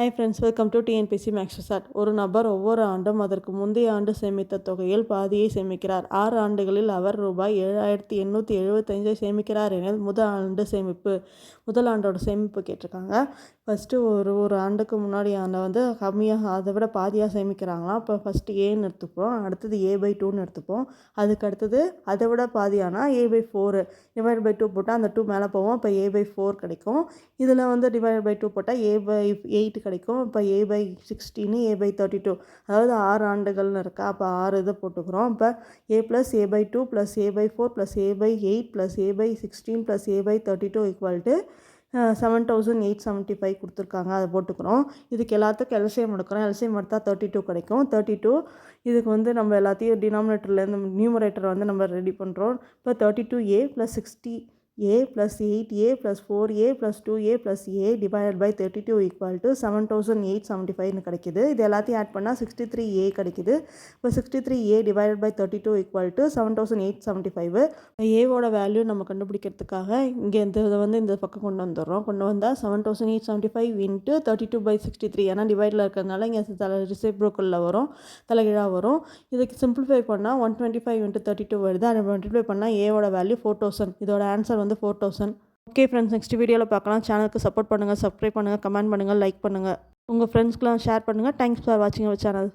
Hi friends, welcome to TNPSC maths chat. ஒரு நபர் ஒவ்வொரு ஆண்டும் அதற்கு முந்தைய ஆண்டு சேமித்த தொகையில் பாதியை சேமிக்கிறார். 6 ஆண்டுகளில் அவர் ரூபாய் 7,875 சேமிக்கிறார் எனில் முதல் ஆண்டோட சேமிப்பு கேட்டிருக்காங்க. ஃபஸ்ட்டு ஒரு ஆண்டுக்கு முன்னாடி ஆண்டை கம்மியாக அதை விட பாதியாக சேமிக்கிறாங்களாம். இப்போ ஃபஸ்ட்டு ஏன்னு எடுத்துப்போம், அடுத்தது A/2ன்னு எடுத்துப்போம். அதுக்கு அடுத்தது அதை விட பாதியானா A/4 /2 போட்டால் அந்த 2 மேலே போவோம். இப்போ A/4 கிடைக்கும். இதில் /2 போட்டால் A/8 கிடைக்கும். இப்போ A/16 A/32, அதாவது 6 ஆண்டுகள்னு இருக்கா. அப்போ 6 இதை போட்டுக்கிறோம். இப்போ A + A/2 + A/4 + A/8 + A/16 + A/32 = 7,875 கொடுத்துருக்காங்க. அதை போட்டுக்கிறோம். இதுக்கு எல்லாத்துக்கும் எல்சிஎம் எடுக்கிறோம். எல்சிஎம் எடுத்தால் 32 கிடைக்கும். 32 இதுக்கு நம்ம எல்லாத்தையும் டினாமினேட்டர்லேருந்து நியூமரேட்டர் நம்ம ரெடி பண்ணுறோம். இப்போ 32A + 60A + 8A + 4A + 2A + A / 32 = 7,875 கிடைக்குது. இது எல்லாத்தையும் ஆட் பண்ணால் 63A கிடைக்குது. இப்போ 63A / 32 = 7,875. ஏவோட வேல்யூ நம்ம கண்டுபிடிக்கிறதுக்காக இங்கே இந்த பக்கம் கொண்டு வந்துடுறோம். கொண்டு வந்தால் 7,875 × 32/63, ஏன்னா டிவைடில் இருக்கிறதுனால இங்கே ரிசிப்ரோக்கலில் வரும், தலைகீழாக வரும். இதுக்கு சிம்பிளிஃபை பண்ணால் 125 × 32 வருது. அதை மல்டிப்ளை பண்ணால் ஏவோட வேல்யூ 4,000. இதோட ஆன்சர் 4,000. ஓகே ஃப்ரெண்ட்ஸ், நெக்ஸ்ட் வீடியோவில் பார்க்கலாம். சேனலுக்கு சப்போர்ட் பண்ணுங்கள், சப்ஸ்கிரைப் பண்ணுங்கள், கமெண்ட் பண்ணுங்கள், லைக் பண்ணுங்கள், உங்கள் ஃப்ரெண்ட்ஸ்க்கெலாம் ஷேர் பண்ணுங்கள். தேங்க்ஸ் ஃபார் வாட்சிங் அவர் சேனல்.